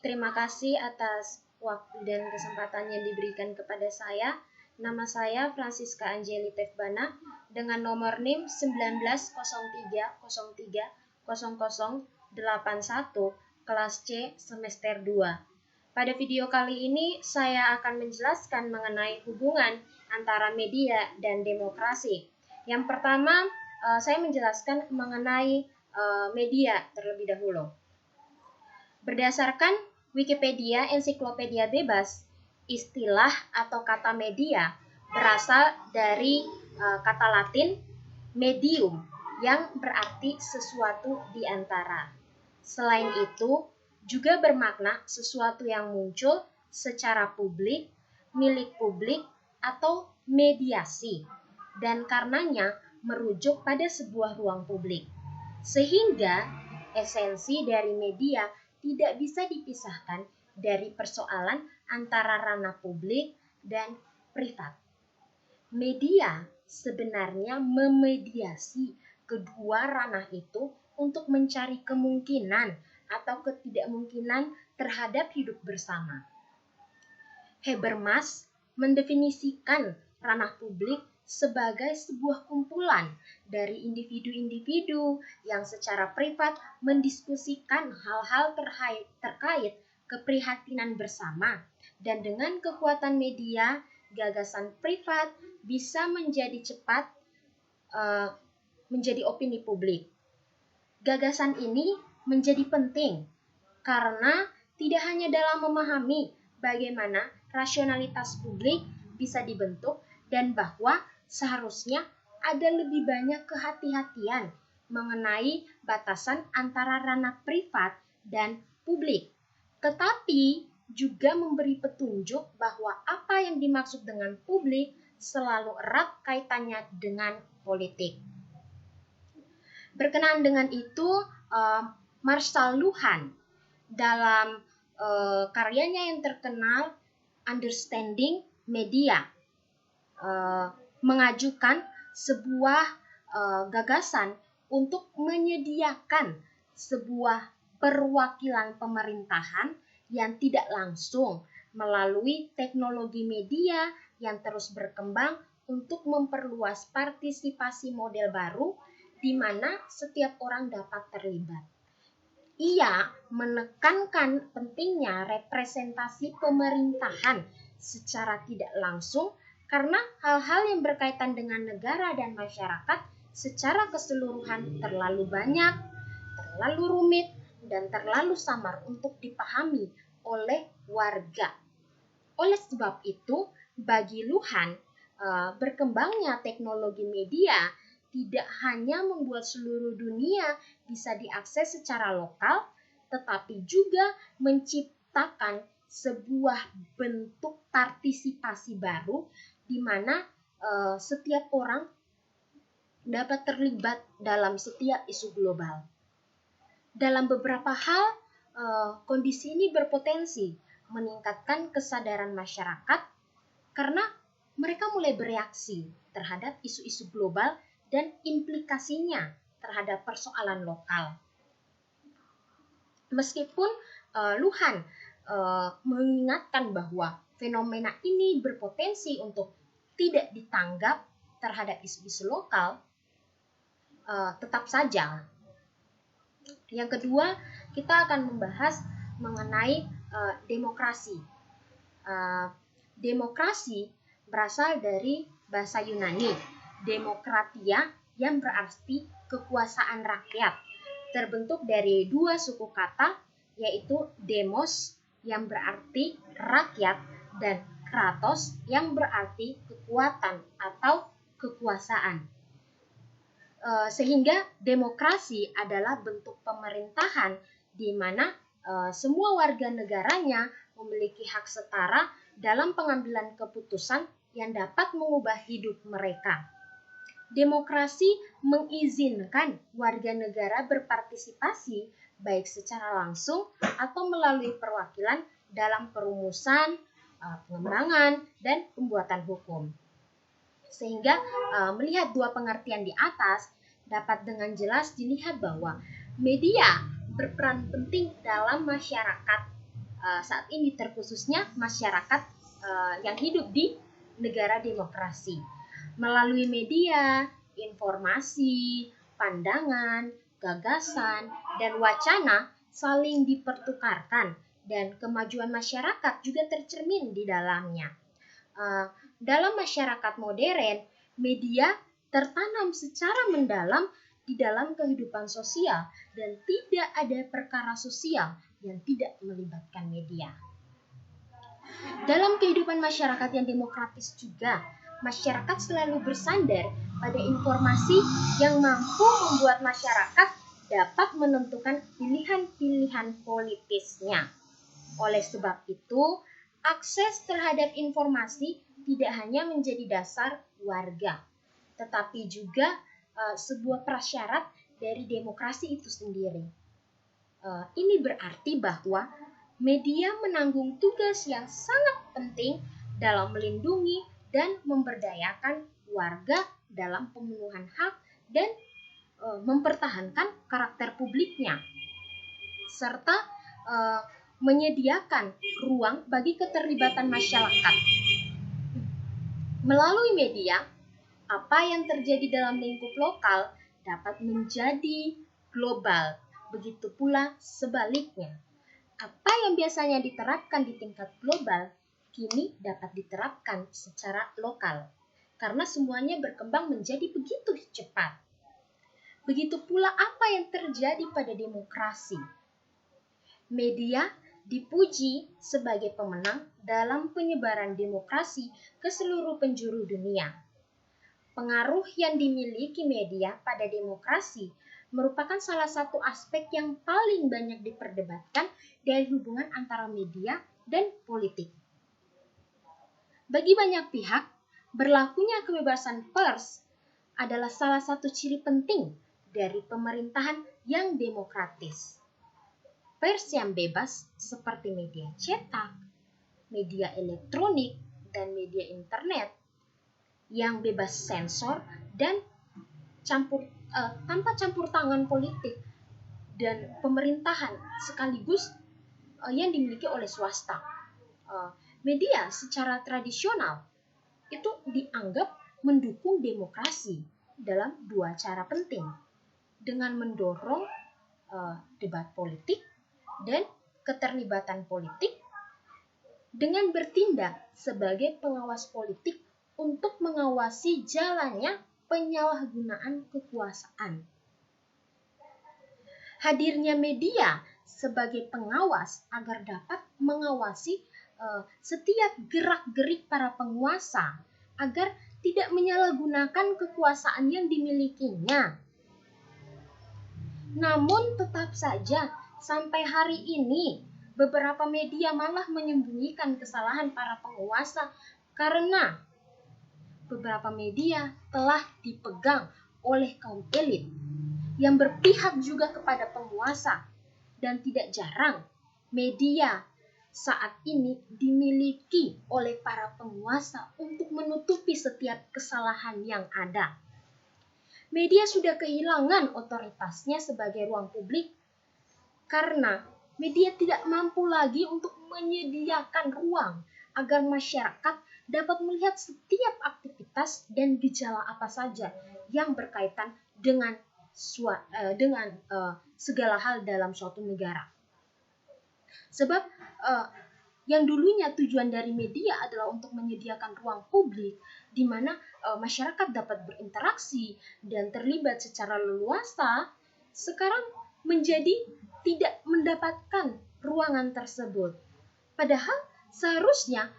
Terima kasih atas waktu dan kesempatan yang diberikan kepada saya. Nama saya Francisca Angeli Tefbana dengan nomor NIM 1903030081 kelas C semester 2. Pada video kali ini saya akan menjelaskan mengenai hubungan antara media dan demokrasi. Yang pertama, saya menjelaskan mengenai media terlebih dahulu. Berdasarkan Wikipedia Ensiklopedia Bebas, istilah atau kata media berasal dari kata Latin medium yang berarti sesuatu di antara. Selain itu, juga bermakna sesuatu yang muncul secara publik, milik publik, atau mediasi, dan karenanya merujuk pada sebuah ruang publik. Sehingga esensi dari media tidak bisa dipisahkan dari persoalan antara ranah publik dan privat. Media sebenarnya memediasi kedua ranah itu untuk mencari kemungkinan atau ketidakmungkinan terhadap hidup bersama. Habermas mendefinisikan ranah publik sebagai sebuah kumpulan dari individu-individu yang secara privat mendiskusikan hal-hal terkait keprihatinan bersama, dan dengan kekuatan media, gagasan privat bisa menjadi menjadi opini publik. Gagasan ini menjadi penting karena tidak hanya dalam memahami bagaimana rasionalitas publik bisa dibentuk dan bahwa seharusnya ada lebih banyak kehati-hatian mengenai batasan antara ranah privat dan publik, tetapi juga memberi petunjuk bahwa apa yang dimaksud dengan publik selalu erat kaitannya dengan politik. Berkenaan dengan itu, Marshall Luhn dalam karyanya yang terkenal Understanding Media mengajukan sebuah gagasan untuk menyediakan sebuah perwakilan pemerintahan yang tidak langsung melalui teknologi media yang terus berkembang untuk memperluas partisipasi model baru di mana setiap orang dapat terlibat. Ia menekankan pentingnya representasi pemerintahan secara tidak langsung karena hal-hal yang berkaitan dengan negara dan masyarakat secara keseluruhan terlalu banyak, terlalu rumit, dan terlalu samar untuk dipahami oleh warga. Oleh sebab itu, bagi Luhn, berkembangnya teknologi media tidak hanya membuat seluruh dunia bisa diakses secara lokal, tetapi juga menciptakan sebuah bentuk partisipasi baru di mana setiap orang dapat terlibat dalam setiap isu global. Dalam beberapa hal, kondisi ini berpotensi meningkatkan kesadaran masyarakat karena mereka mulai bereaksi terhadap isu-isu global dan implikasinya terhadap persoalan lokal. Meskipun Luhn mengingatkan bahwa fenomena ini berpotensi untuk tidak ditanggap terhadap isu-isu lokal, tetap saja. Yang kedua, kita akan membahas mengenai demokrasi. Demokrasi berasal dari bahasa Yunani, demokratia, yang berarti kekuasaan rakyat, terbentuk dari dua suku kata, yaitu demos yang berarti rakyat dan kratos yang berarti kekuatan atau kekuasaan. Sehingga demokrasi adalah bentuk pemerintahan di mana semua warga negaranya memiliki hak setara dalam pengambilan keputusan yang dapat mengubah hidup mereka. Demokrasi mengizinkan warga negara berpartisipasi baik secara langsung atau melalui perwakilan dalam perumusan, pengembangan, dan pembuatan hukum. Sehingga melihat dua pengertian di atas dapat dengan jelas dilihat bahwa media berperan penting dalam masyarakat saat ini, terkhususnya masyarakat yang hidup di negara demokrasi. Melalui media, informasi, pandangan, gagasan, dan wacana saling dipertukarkan, dan kemajuan masyarakat juga tercermin di dalamnya. Dalam masyarakat modern, media tertanam secara mendalam di dalam kehidupan sosial, dan tidak ada perkara sosial yang tidak melibatkan media. Dalam kehidupan masyarakat yang demokratis juga, masyarakat selalu bersandar pada informasi yang mampu membuat masyarakat dapat menentukan pilihan-pilihan politisnya. Oleh sebab itu, akses terhadap informasi tidak hanya menjadi dasar warga, tetapi juga sebuah prasyarat dari demokrasi itu sendiri. Ini berarti bahwa media menanggung tugas yang sangat penting dalam melindungi dan memberdayakan warga dalam pemenuhan hak dan mempertahankan karakter publiknya, serta menyediakan ruang bagi keterlibatan masyarakat. Melalui media, apa yang terjadi dalam lingkup lokal dapat menjadi global, begitu pula sebaliknya. Apa yang biasanya diterapkan di tingkat global, kini dapat diterapkan secara lokal, karena semuanya berkembang menjadi begitu cepat. Begitu pula apa yang terjadi pada demokrasi. Media dipuji sebagai pemenang dalam penyebaran demokrasi ke seluruh penjuru dunia. Pengaruh yang dimiliki media pada demokrasi merupakan salah satu aspek yang paling banyak diperdebatkan dari hubungan antara media dan politik. Bagi banyak pihak, berlakunya kebebasan pers adalah salah satu ciri penting dari pemerintahan yang demokratis. Pers yang bebas seperti media cetak, media elektronik, dan media internet yang bebas sensor dan tanpa campur tangan politik dan pemerintahan sekaligus yang dimiliki oleh swasta. Media secara tradisional itu dianggap mendukung demokrasi dalam dua cara penting, dengan mendorong debat politik dan keterlibatan politik, dengan bertindak sebagai pengawas politik untuk mengawasi jalannya penyalahgunaan kekuasaan. Hadirnya media sebagai pengawas agar dapat mengawasi setiap gerak-gerik para penguasa agar tidak menyalahgunakan kekuasaan yang dimilikinya. Namun tetap saja sampai hari ini beberapa media malah menyembunyikan kesalahan para penguasa karena beberapa media telah dipegang oleh kaum elit yang berpihak juga kepada penguasa, dan tidak jarang media saat ini dimiliki oleh para penguasa untuk menutupi setiap kesalahan yang ada. Media sudah kehilangan otoritasnya sebagai ruang publik karena media tidak mampu lagi untuk menyediakan ruang agar masyarakat dapat melihat setiap aktivitas dan gejala apa saja yang berkaitan dengan segala hal dalam suatu negara. Sebab yang dulunya tujuan dari media adalah untuk menyediakan ruang publik di mana masyarakat dapat berinteraksi dan terlibat secara leluasa, sekarang menjadi tidak mendapatkan ruangan tersebut. Padahal seharusnya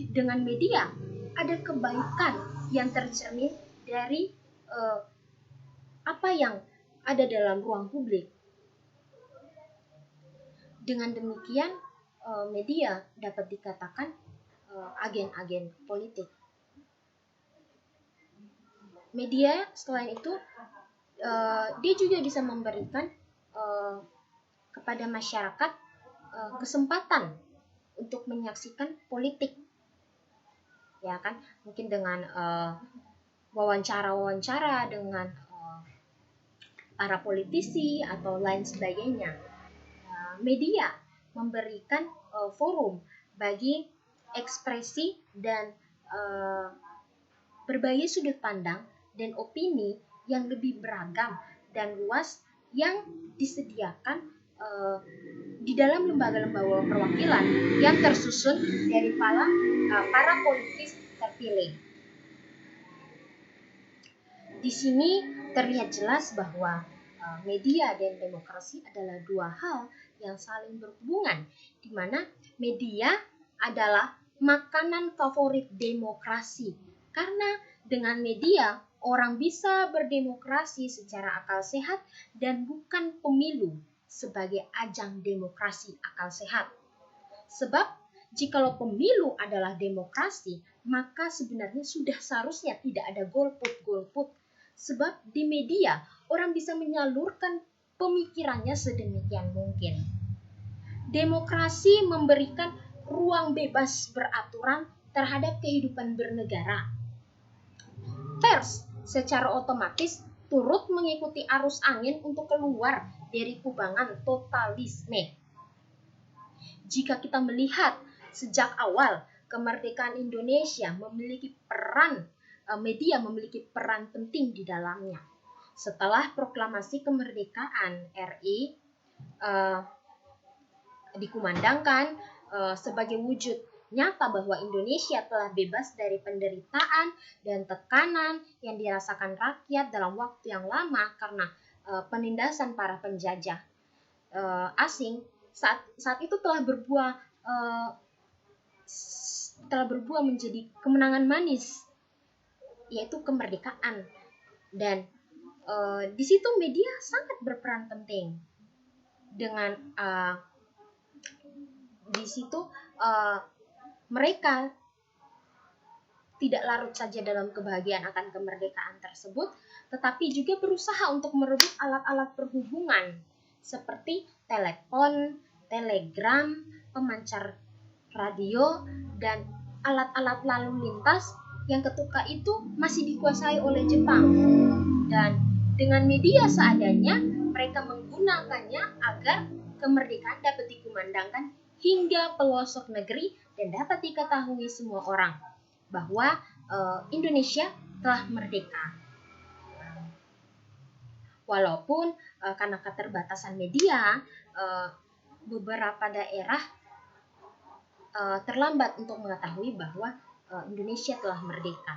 dengan media ada kebaikan yang tercermin dari apa yang ada dalam ruang publik. Dengan demikian, media dapat dikatakan agen-agen politik. Media selain itu, dia juga bisa memberikan kepada masyarakat kesempatan untuk menyaksikan politik, ya kan? Mungkin dengan wawancara-wawancara dengan para politisi atau lain sebagainya. Media memberikan forum bagi ekspresi dan berbagai sudut pandang dan opini yang lebih beragam dan luas yang disediakan di dalam lembaga-lembaga perwakilan yang tersusun dari para politikus terpilih. Di sini terlihat jelas bahwa media dan demokrasi adalah dua hal yang saling berhubungan, di mana media adalah makanan favorit demokrasi. Karena dengan media, orang bisa berdemokrasi secara akal sehat dan bukan pemilu sebagai ajang demokrasi akal sehat. Sebab jikalau pemilu adalah demokrasi, maka sebenarnya sudah seharusnya tidak ada golput. Sebab di media, orang bisa menyalurkan pemikirannya sedemikian mungkin. Demokrasi memberikan ruang bebas beraturan terhadap kehidupan bernegara. Pers secara otomatis turut mengikuti arus angin untuk keluar dari kubangan totalisme. Jika kita melihat sejak awal kemerdekaan Indonesia media memiliki peran penting di dalamnya. Setelah proklamasi kemerdekaan RI dikumandangkan sebagai wujud nyata bahwa Indonesia telah bebas dari penderitaan dan tekanan yang dirasakan rakyat dalam waktu yang lama karena penindasan para penjajah asing. Saat itu telah berbuah menjadi kemenangan manis, yaitu kemerdekaan. Dan di situ media sangat berperan penting. Dengan di situ mereka tidak larut saja dalam kebahagiaan akan kemerdekaan tersebut, tetapi juga berusaha untuk merebut alat-alat perhubungan seperti telepon, telegram, pemancar radio, dan alat-alat lalu lintas yang ketika itu masih dikuasai oleh Jepang. Dan dengan media seadanya, mereka menggunakannya agar kemerdekaan dapat dikumandangkan hingga pelosok negeri dan dapat diketahui semua orang bahwa Indonesia telah merdeka. Walaupun karena keterbatasan media, beberapa daerah terlambat untuk mengetahui bahwa Indonesia telah merdeka.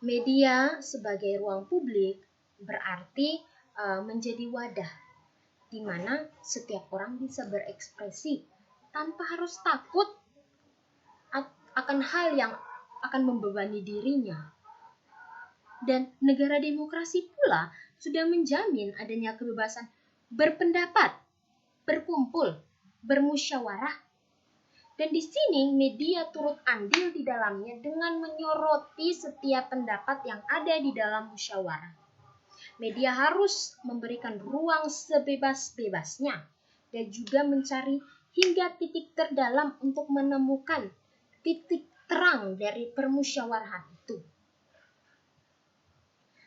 Media sebagai ruang publik berarti menjadi wadah di mana setiap orang bisa berekspresi tanpa harus takut akan hal yang akan membebani dirinya. Dan negara demokrasi pula sudah menjamin adanya kebebasan berpendapat, berkumpul, bermusyawarah. Dan di sini media turut andil di dalamnya dengan menyoroti setiap pendapat yang ada di dalam musyawarah. Media harus memberikan ruang sebebas-bebasnya dan juga mencari hingga titik terdalam untuk menemukan titik terang dari permusyawarahan itu.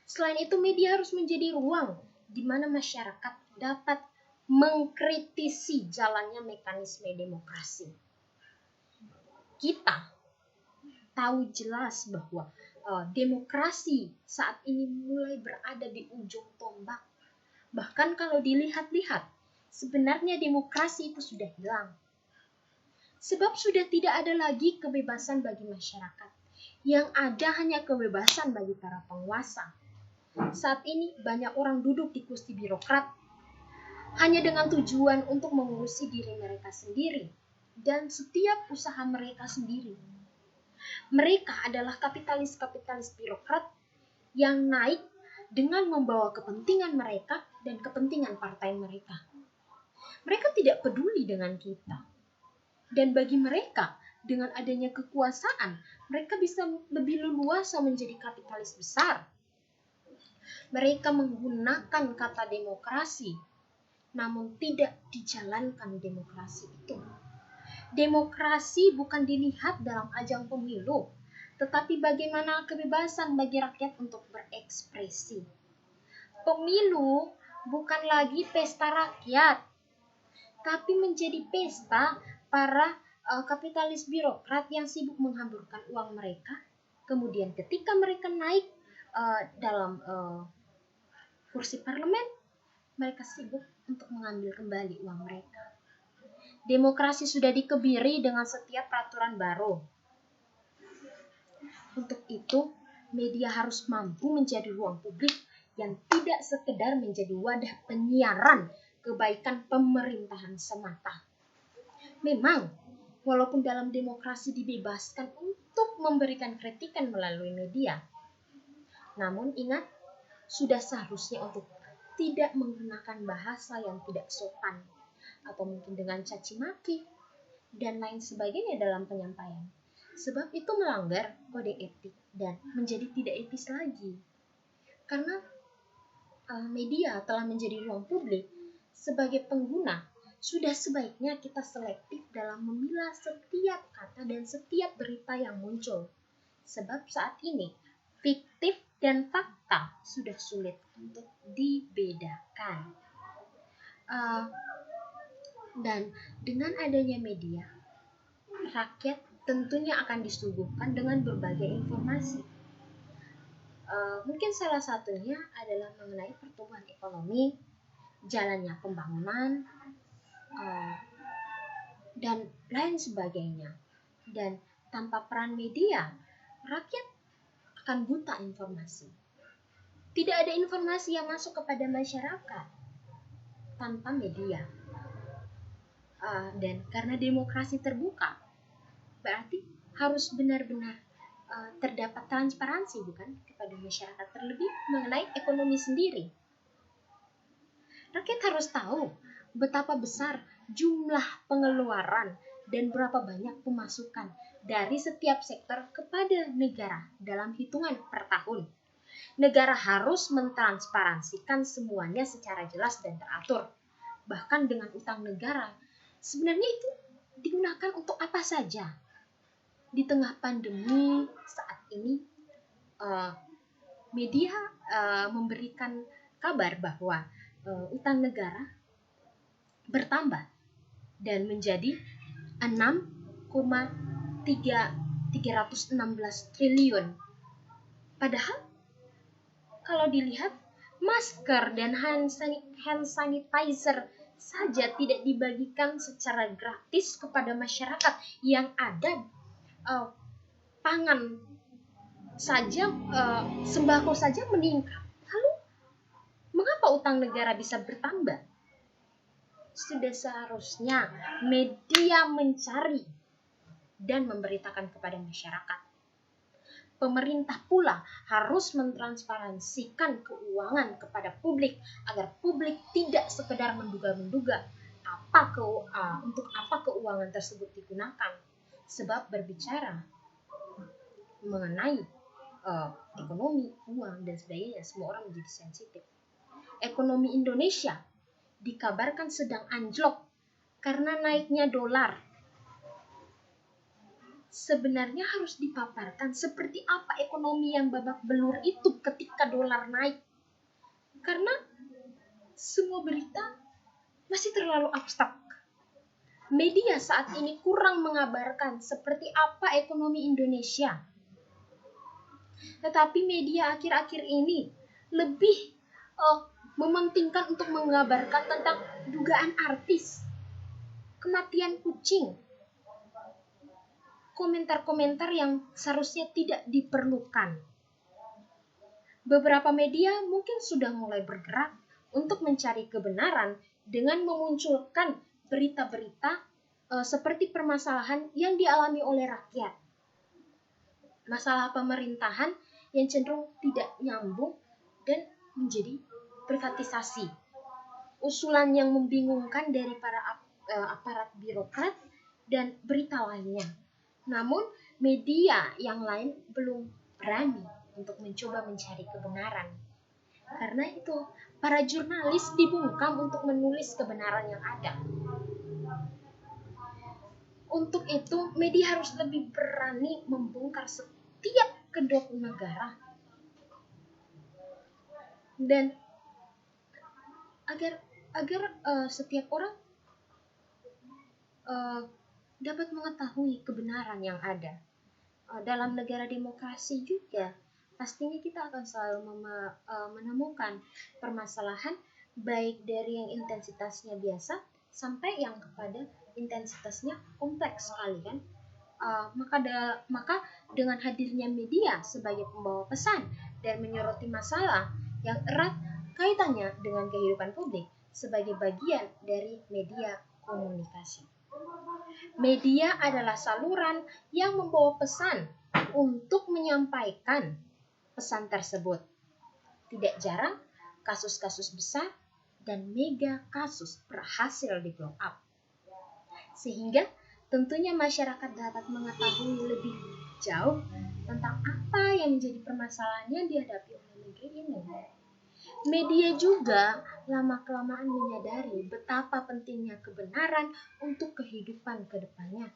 Selain itu, media harus menjadi ruang di mana masyarakat dapat mengkritisi jalannya mekanisme demokrasi. Kita tahu jelas bahwa demokrasi saat ini mulai berada di ujung tombak. Bahkan kalau dilihat-lihat, sebenarnya demokrasi itu sudah hilang. Sebab sudah tidak ada lagi kebebasan bagi masyarakat. Yang ada hanya kebebasan bagi para penguasa. Saat ini banyak orang duduk di kursi birokrat hanya dengan tujuan untuk mengurusi diri mereka sendiri dan setiap usaha mereka sendiri. Mereka adalah kapitalis-kapitalis birokrat yang naik dengan membawa kepentingan mereka dan kepentingan partai mereka. Mereka tidak peduli dengan kita. Dan bagi mereka, dengan adanya kekuasaan, mereka bisa lebih leluasa menjadi kapitalis besar. Mereka menggunakan kata demokrasi, namun tidak dijalankan demokrasi itu. Demokrasi bukan dilihat dalam ajang pemilu, tetapi bagaimana kebebasan bagi rakyat untuk berekspresi. Pemilu bukan lagi pesta rakyat, tapi menjadi pesta para kapitalis birokrat yang sibuk menghamburkan uang mereka. Kemudian ketika mereka naik dalam kursi parlemen, mereka sibuk untuk mengambil kembali uang mereka. Demokrasi sudah dikebiri dengan setiap peraturan baru. Untuk itu, media harus mampu menjadi ruang publik yang tidak sekedar menjadi wadah penyiaran kebaikan pemerintahan semata. Memang, walaupun dalam demokrasi dibebaskan untuk memberikan kritikan melalui media, namun ingat, sudah seharusnya untuk tidak menggunakan bahasa yang tidak sopan, atau mungkin dengan caci maki, dan lain sebagainya dalam penyampaian. Sebab itu melanggar kode etik dan menjadi tidak etis lagi. Karena media telah menjadi ruang publik, sebagai pengguna, sudah sebaiknya kita selektif dalam memilah setiap kata dan setiap berita yang muncul. Sebab saat ini, fiktif dan fakta sudah sulit untuk dibedakan. Dan dengan adanya media, rakyat tentunya akan disuguhkan dengan berbagai informasi. Mungkin salah satunya adalah mengenai pertumbuhan ekonomi, jalannya pembangunan, dan lain sebagainya. Dan tanpa peran media, rakyat akan buta informasi. Tidak ada informasi yang masuk kepada masyarakat tanpa media. Dan karena demokrasi terbuka, berarti harus benar-benar terdapat transparansi, bukan, kepada masyarakat, terlebih mengenai ekonomi sendiri. Rakyat harus tahu betapa besar jumlah pengeluaran dan berapa banyak pemasukan dari setiap sektor kepada negara dalam hitungan per tahun. Negara harus mentransparansikan semuanya secara jelas dan teratur. Bahkan dengan utang negara, sebenarnya itu digunakan untuk apa saja. Di tengah pandemi saat ini, media memberikan kabar bahwa utang negara bertambah dan menjadi 6,316 triliun. Padahal kalau dilihat, masker dan hand sanitizer saja tidak dibagikan secara gratis kepada masyarakat yang ada. Pangan saja, sembako saja meningkat. Lalu, mengapa utang negara bisa bertambah? Sudah seharusnya media mencari dan memberitakan kepada masyarakat. Pemerintah pula harus mentransparansikan keuangan kepada publik agar publik tidak sekedar menduga-menduga untuk apa keuangan tersebut digunakan. Sebab berbicara mengenai ekonomi, uang, dan sebagainya, semua orang menjadi sensitif. Ekonomi Indonesia dikabarkan sedang anjlok karena naiknya dolar. Sebenarnya harus dipaparkan seperti apa ekonomi yang babak belur itu ketika dolar naik. Karena semua berita masih terlalu abstrak. Media saat ini kurang mengabarkan seperti apa ekonomi Indonesia. Tetapi media akhir-akhir ini lebih mementingkan untuk mengabarkan tentang dugaan artis, kematian kucing, komentar-komentar yang seharusnya tidak diperlukan. Beberapa media mungkin sudah mulai bergerak untuk mencari kebenaran dengan memunculkan berita-berita seperti permasalahan yang dialami oleh rakyat. Masalah pemerintahan yang cenderung tidak nyambung dan menjadi privatisasi. Usulan yang membingungkan dari para aparat birokrat dan berita lainnya. Namun, media yang lain belum berani untuk mencoba mencari kebenaran. Karena itu, para jurnalis dibungkam untuk menulis kebenaran yang ada. Untuk itu, media harus lebih berani membongkar setiap kedok negara. Dan agar agar setiap orang dapat mengetahui kebenaran yang ada. Dalam negara demokrasi juga pastinya kita akan selalu menemukan permasalahan, baik dari yang intensitasnya biasa sampai yang kepada intensitasnya kompleks sekali kan. Maka dengan hadirnya media sebagai pembawa pesan dan menyoroti masalah yang erat kaitannya dengan kehidupan publik sebagai bagian dari media komunikasi. Media adalah saluran yang membawa pesan untuk menyampaikan pesan tersebut. Tidak jarang kasus-kasus besar dan mega kasus berhasil di blow up. Sehingga tentunya masyarakat dapat mengetahui lebih jauh tentang apa yang menjadi permasalahan yang dihadapi oleh negeri ini. Media juga lama-kelamaan menyadari betapa pentingnya kebenaran untuk kehidupan ke depannya.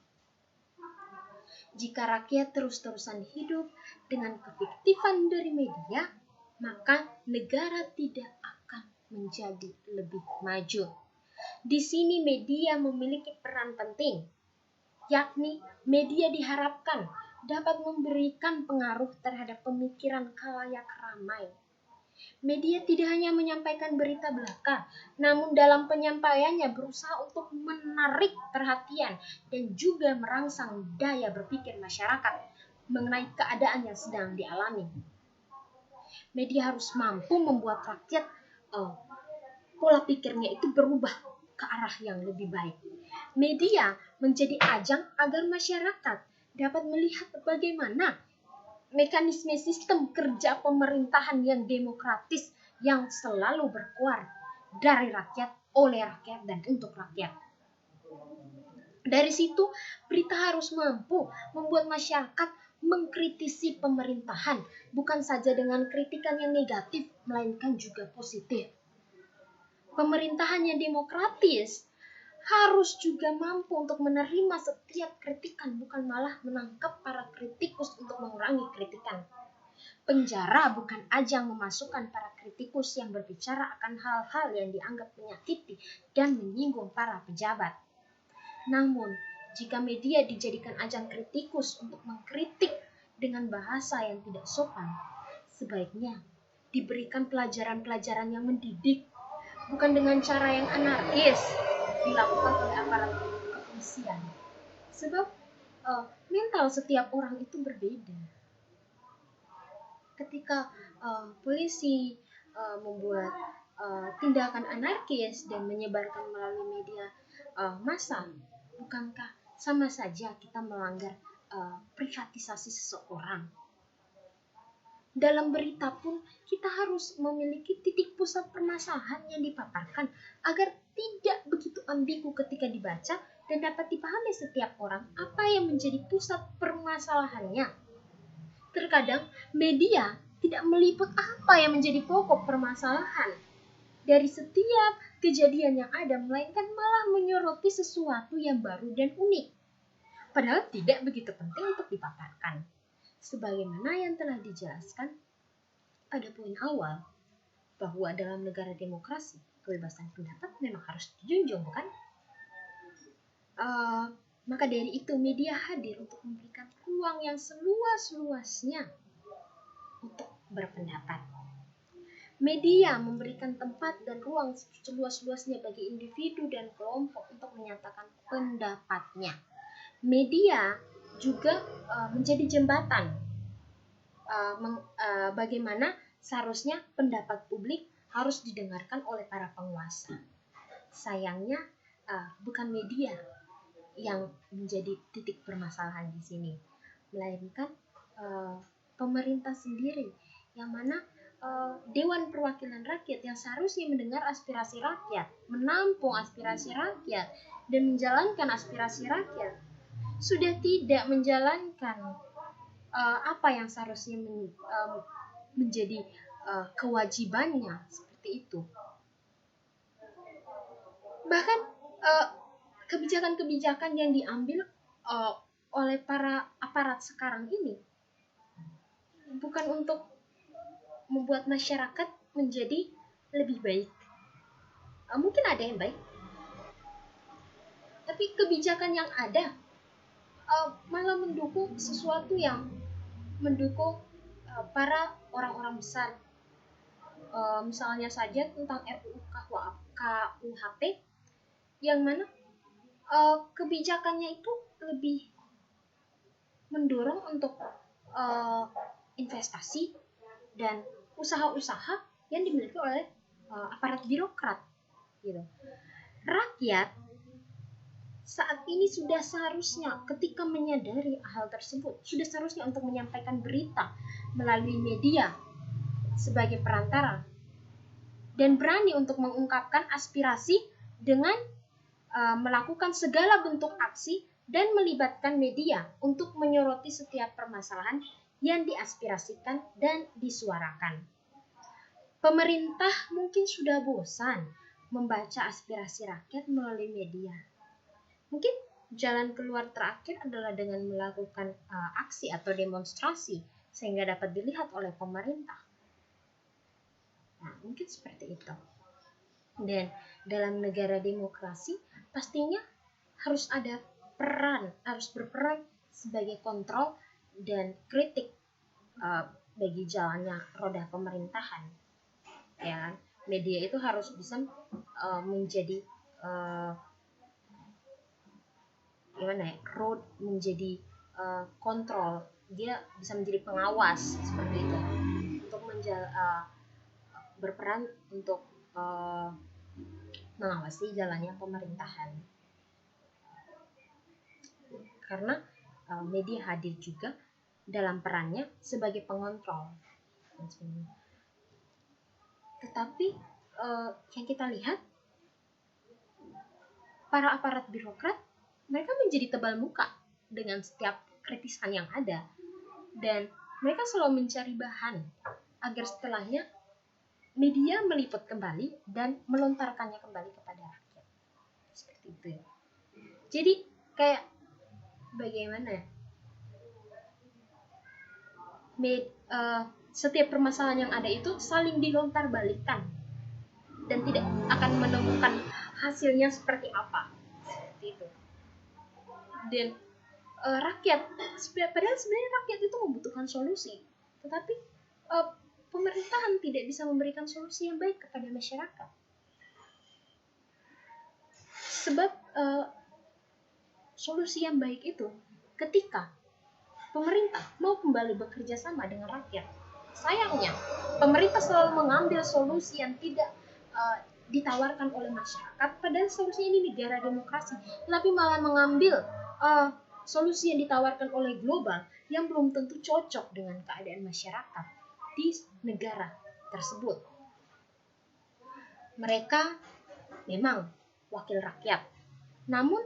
Jika rakyat terus-terusan hidup dengan kefiktifan dari media, maka negara tidak akan menjadi lebih maju. Di sini media memiliki peran penting, yakni media diharapkan dapat memberikan pengaruh terhadap pemikiran khalayak ramai. Media tidak hanya menyampaikan berita belaka, namun dalam penyampaiannya berusaha untuk menarik perhatian dan juga merangsang daya berpikir masyarakat mengenai keadaan yang sedang dialami. Media harus mampu membuat rakyat pola pikirnya itu berubah ke arah yang lebih baik. Media menjadi ajang agar masyarakat dapat melihat bagaimana mekanisme sistem kerja pemerintahan yang demokratis yang selalu berkuar dari rakyat, oleh rakyat, dan untuk rakyat. Dari situ, berita harus mampu membuat masyarakat mengkritisi pemerintahan, bukan saja dengan kritikan yang negatif, melainkan juga positif. Pemerintahan yang demokratis harus juga mampu untuk menerima setiap kritikan, bukan malah menangkap para kritikus untuk mengurangi kritikan. Penjara bukan ajang memasukkan para kritikus yang berbicara akan hal-hal yang dianggap menyakiti dan menyinggung para pejabat. Namun, jika media dijadikan ajang kritikus untuk mengkritik dengan bahasa yang tidak sopan, sebaiknya diberikan pelajaran-pelajaran yang mendidik, bukan dengan cara yang anarkis dilakukan oleh aparat kepolisian. Sebab mental setiap orang itu berbeda. Ketika polisi membuat tindakan anarkis dan menyebarkan melalui media massa, bukankah sama saja kita melanggar privatisasi seseorang? Dalam berita pun kita harus memiliki titik pusat permasalahan yang dipaparkan agar tidak begitu ambigu ketika dibaca dan dapat dipahami setiap orang apa yang menjadi pusat permasalahannya. Terkadang media tidak meliput apa yang menjadi pokok permasalahan dari setiap kejadian yang ada, melainkan malah menyoroti sesuatu yang baru dan unik. Padahal tidak begitu penting untuk dipaparkan. Sebagaimana yang telah dijelaskan pada poin awal, bahwa dalam negara demokrasi, kebebasan pendapat memang harus dijunjung, bukan? Maka dari itu media hadir untuk memberikan ruang yang seluas-luasnya untuk berpendapat. Media memberikan tempat dan ruang seluas-luasnya bagi individu dan kelompok untuk menyatakan pendapatnya. Media juga menjadi jembatan bagaimana seharusnya pendapat publik harus didengarkan oleh para penguasa. Sayangnya bukan media yang menjadi titik permasalahan di sini, melainkan pemerintah sendiri, yang mana Dewan Perwakilan Rakyat yang seharusnya mendengar aspirasi rakyat, menampung aspirasi rakyat, dan menjalankan aspirasi rakyat, sudah tidak menjalankan apa yang seharusnya menjadi kewajibannya seperti itu. Bahkan kebijakan-kebijakan yang diambil oleh para aparat sekarang ini bukan untuk membuat masyarakat menjadi lebih baik, mungkin ada yang baik, tapi kebijakan yang ada malah mendukung sesuatu yang mendukung para orang-orang besar. Misalnya saja tentang RUU KUHP, yang mana kebijakannya itu lebih mendorong untuk investasi dan usaha-usaha yang dimiliki oleh aparat birokrat gitu. Rakyat saat ini sudah seharusnya ketika menyadari hal tersebut, sudah seharusnya untuk menyampaikan berita melalui media sebagai perantara dan berani untuk mengungkapkan aspirasi dengan melakukan segala bentuk aksi dan melibatkan media untuk menyoroti setiap permasalahan yang diaspirasikan dan disuarakan. Pemerintah mungkin sudah bosan membaca aspirasi rakyat melalui media. Mungkin jalan keluar terakhir adalah dengan melakukan aksi atau demonstrasi sehingga dapat dilihat oleh pemerintah. Nah, mungkin seperti itu. Dan dalam negara demokrasi pastinya harus ada harus berperan sebagai kontrol dan kritik bagi jalannya roda pemerintahan. Ya, media itu harus bisa menjadi menjadi kontrol, dia bisa menjadi pengawas seperti itu, untuk berperan untuk mengawasi jalannya pemerintahan. Karena media hadir juga dalam perannya sebagai pengontrol. Tetapi yang kita lihat, para aparat birokrat mereka menjadi tebal muka dengan setiap kritisan yang ada, dan mereka selalu mencari bahan agar setelahnya media meliput kembali dan melontarkannya kembali kepada rakyat. Seperti itu ya. Jadi kayak bagaimana ya? Setiap permasalahan yang ada itu saling dilontar-balikan dan tidak akan menemukan hasilnya seperti apa. Seperti itu. Dan rakyat, padahal sebenarnya rakyat itu membutuhkan solusi, tetapi pemerintahan tidak bisa memberikan solusi yang baik kepada masyarakat. Sebab solusi yang baik itu ketika pemerintah mau kembali bekerja sama dengan rakyat. Sayangnya, pemerintah selalu mengambil solusi yang tidak ditawarkan oleh masyarakat, padahal solusi ini negara demokrasi, tetapi malah mengambil solusi yang ditawarkan oleh global yang belum tentu cocok dengan keadaan masyarakat di negara tersebut. Mereka memang wakil rakyat, namun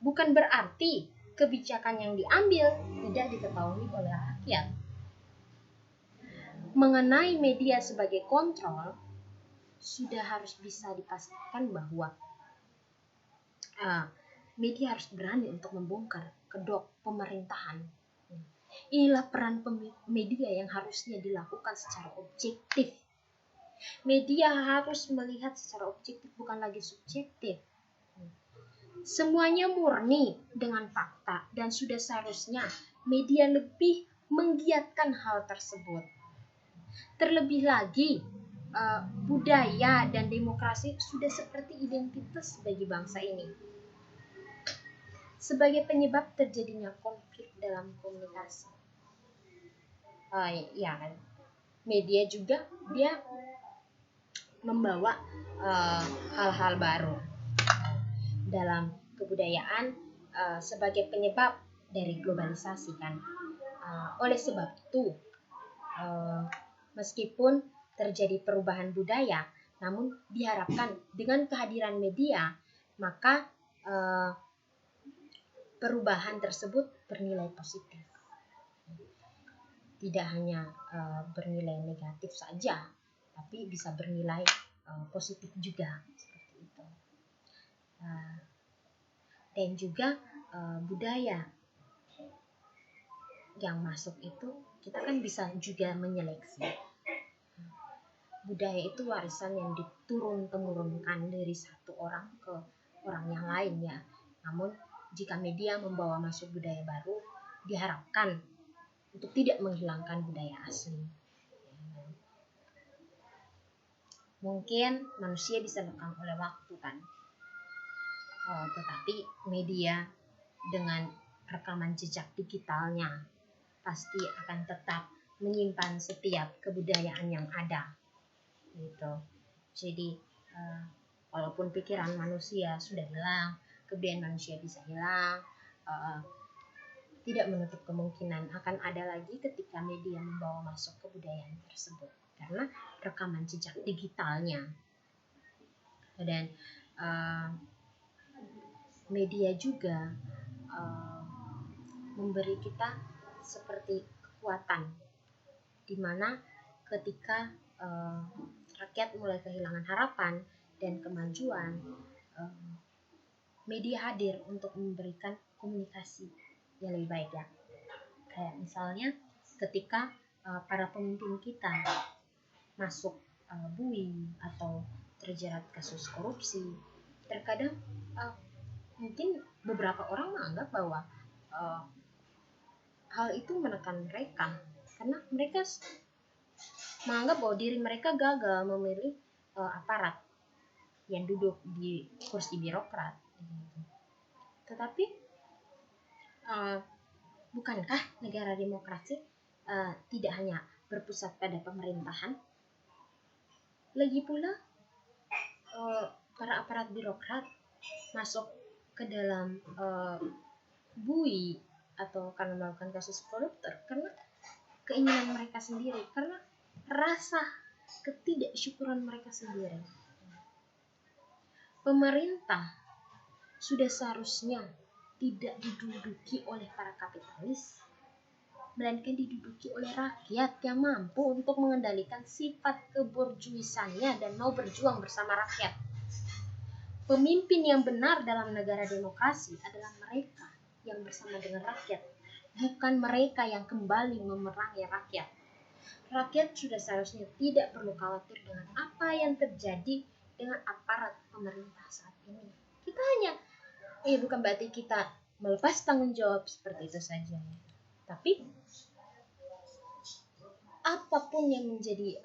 bukan berarti kebijakan yang diambil tidak diketahui oleh rakyat. Mengenai media sebagai kontrol, sudah harus bisa dipastikan bahwa media harus berani untuk membongkar kedok pemerintahan. Inilah peran media yang harusnya dilakukan secara objektif. Media harus melihat secara objektif, bukan lagi subjektif. Semuanya murni dengan fakta, dan sudah seharusnya media lebih menggiatkan hal tersebut. Terlebih lagi, budaya dan demokrasi sudah seperti identitas bagi bangsa ini. Sebagai penyebab terjadinya konflik dalam komunikasi. Ya kan? Media juga dia membawa hal-hal baru dalam kebudayaan sebagai penyebab dari globalisasi kan. Oleh sebab itu, meskipun terjadi perubahan budaya, namun diharapkan dengan kehadiran media, maka perubahan tersebut bernilai positif. Tidak hanya bernilai negatif saja, tapi bisa bernilai positif juga, seperti itu. Dan juga budaya yang masuk itu kita kan bisa juga menyeleksi. budaya itu warisan yang diturun-temurunkan dari satu orang ke orang yang lain ya. Namun jika media membawa masuk budaya baru, diharapkan untuk tidak menghilangkan budaya asli. Mungkin manusia bisa lekang oleh waktu kan, tetapi media dengan rekaman jejak digitalnya pasti akan tetap menyimpan setiap kebudayaan yang ada gitu. Jadi walaupun pikiran manusia sudah hilang, kebudayaan manusia bisa hilang, tidak menutup kemungkinan akan ada lagi ketika media membawa masuk kebudayaan tersebut karena rekaman jejak digitalnya. Dan media juga memberi kita seperti kekuatan, dimana ketika rakyat mulai kehilangan harapan dan kemajuan, media hadir untuk memberikan komunikasi yang lebih baik ya. Kayak misalnya ketika para pemimpin kita masuk bui atau terjerat kasus korupsi, terkadang mungkin beberapa orang menganggap bahwa hal itu menekan mereka karena mereka menganggap bahwa diri mereka gagal memilih aparat yang duduk di kursi birokrat. Tetapi bukankah negara demokrasi tidak hanya berpusat pada pemerintahan? Lagi pula para aparat birokrat masuk ke dalam bui atau karena melakukan kasus koruptor karena keinginan mereka sendiri, karena rasa ketidaksyukuran mereka sendiri. Pemerintah sudah seharusnya tidak diduduki oleh para kapitalis, melainkan diduduki oleh rakyat yang mampu untuk mengendalikan sifat keborjuisannya dan mau berjuang bersama rakyat. Pemimpin yang benar dalam negara demokrasi adalah mereka yang bersama dengan rakyat, bukan mereka yang kembali memerangi rakyat. Rakyat sudah seharusnya tidak perlu khawatir dengan apa yang terjadi dengan aparat pemerintah saat ini. Kita hanya, bukan berarti kita melepas tanggung jawab seperti itu saja, tapi apapun yang menjadi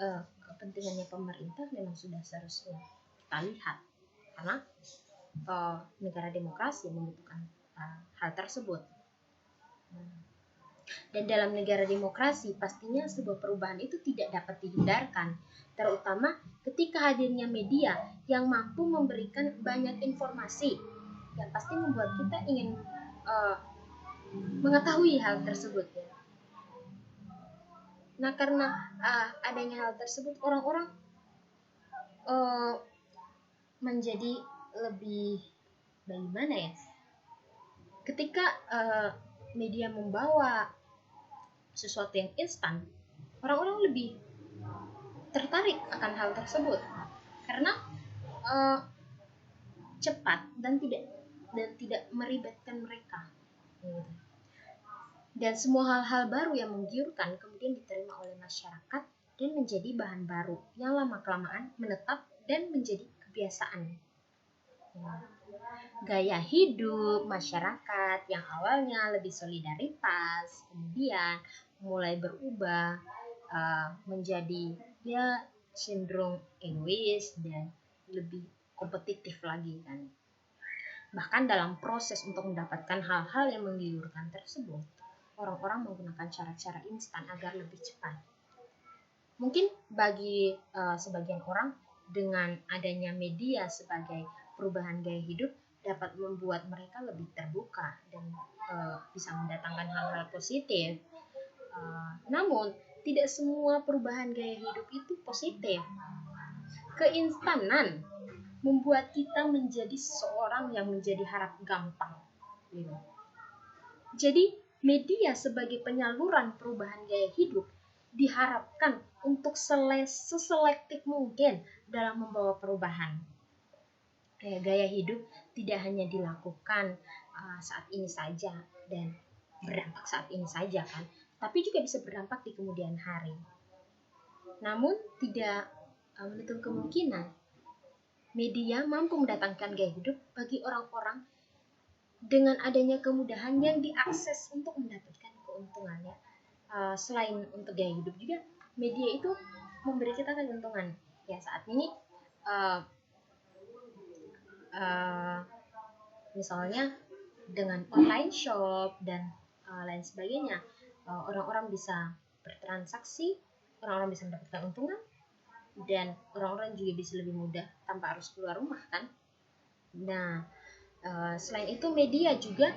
kepentingannya pemerintah memang sudah seharusnya kita lihat, karena negara demokrasi membutuhkan hal tersebut. Dan dalam negara demokrasi pastinya sebuah perubahan itu tidak dapat dihindarkan, terutama ketika hadirnya media yang mampu memberikan banyak informasi yang pasti membuat kita ingin mengetahui hal tersebut ya. Nah, karena adanya hal tersebut, orang-orang menjadi lebih bagaimana ya? Ketika media membawa sesuatu yang instan, orang-orang lebih tertarik akan hal tersebut karena cepat dan tidak meribetkan mereka. Dan semua hal-hal baru yang menggiurkan kemudian diterima oleh masyarakat dan menjadi bahan baru yang lama-kelamaan menetap dan menjadi kebiasaan. Gaya hidup masyarakat yang awalnya lebih solidaritas, kemudian mulai berubah menjadi cenderung egois dan lebih kompetitif lagi kan. Bahkan dalam proses untuk mendapatkan hal-hal yang menggiurkan tersebut, orang-orang menggunakan cara-cara instan agar lebih cepat. Mungkin bagi sebagian orang, dengan adanya media sebagai perubahan gaya hidup dapat membuat mereka lebih terbuka dan bisa mendatangkan hal-hal positif. Namun, tidak semua perubahan gaya hidup itu positif. Keinstanan membuat kita menjadi seseorang yang menjadi harap gampang. Jadi, media sebagai penyaluran perubahan gaya hidup diharapkan untuk seselektif mungkin dalam membawa perubahan. Gaya hidup tidak hanya dilakukan saat ini saja dan berdampak saat ini saja kan, tapi juga bisa berdampak di kemudian hari. Namun tidak menutup kemungkinan media mampu mendatangkan gaya hidup bagi orang-orang dengan adanya kemudahan yang diakses untuk mendapatkan keuntungannya. Selain untuk gaya hidup juga, media itu memberi kita keuntungan. Ya, saat ini misalnya dengan online shop dan lain sebagainya, orang-orang bisa bertransaksi, orang-orang bisa mendapatkan keuntungan, dan orang-orang juga bisa lebih mudah tanpa harus keluar rumah kan. Nah, selain itu media juga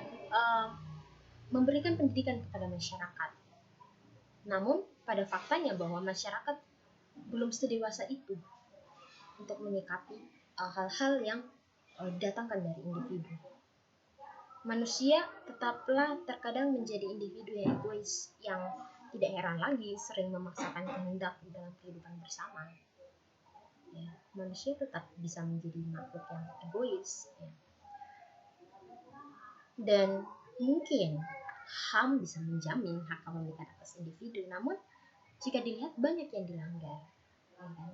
memberikan pendidikan kepada masyarakat. Namun pada faktanya bahwa masyarakat belum sedewasa itu untuk menyikapi hal-hal yang datangkan dari individu. Manusia tetaplah terkadang menjadi individu yang egois, yang tidak heran lagi sering memaksakan kehendak dalam kehidupan bersama. Ya, manusia tetap bisa menjadi makhluk yang egois. Ya. Dan mungkin HAM bisa menjamin hak kepemilikan atas individu, namun jika dilihat banyak yang dilanggar. Ya kan?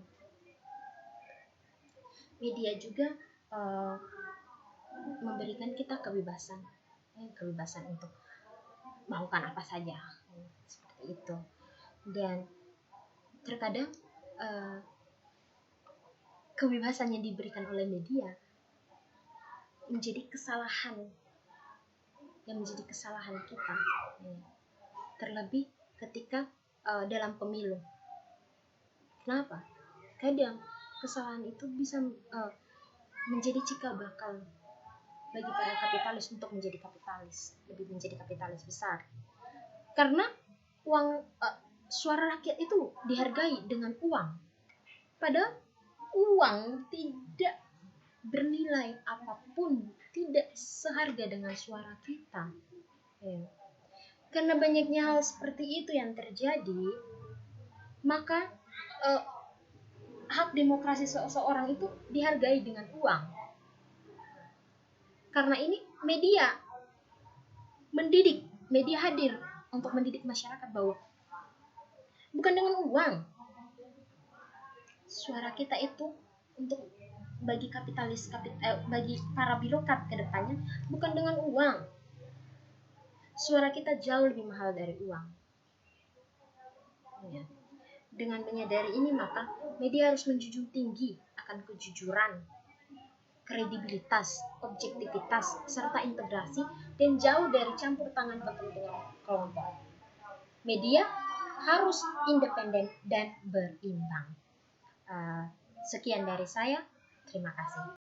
Media juga memberikan kita kebebasan untuk melakukan apa saja, seperti itu. Dan terkadang kebebasan yang diberikan oleh media menjadi kesalahan kita, terlebih ketika dalam pemilu. Kenapa? Kadang kesalahan itu bisa menjadi cikal bakal bagi para kapitalis untuk menjadi kapitalis besar. Karena suara rakyat itu dihargai dengan uang. Padahal uang tidak bernilai apapun, tidak seharga dengan suara kita. Karena banyaknya hal seperti itu yang terjadi, maka hak demokrasi seseorang itu dihargai dengan uang. Karena ini media hadir untuk mendidik masyarakat bahwa bukan dengan uang. Suara kita itu untuk bagi bagi para birokrat ke depannya bukan dengan uang. Suara kita jauh lebih mahal dari uang. Ya. Dengan menyadari ini, maka media harus menjunjung tinggi akan kejujuran, kredibilitas, objektivitas, serta integrasi, dan jauh dari campur tangan kepentingan kelompok. Media harus independen dan berimbang. Sekian dari saya, terima kasih.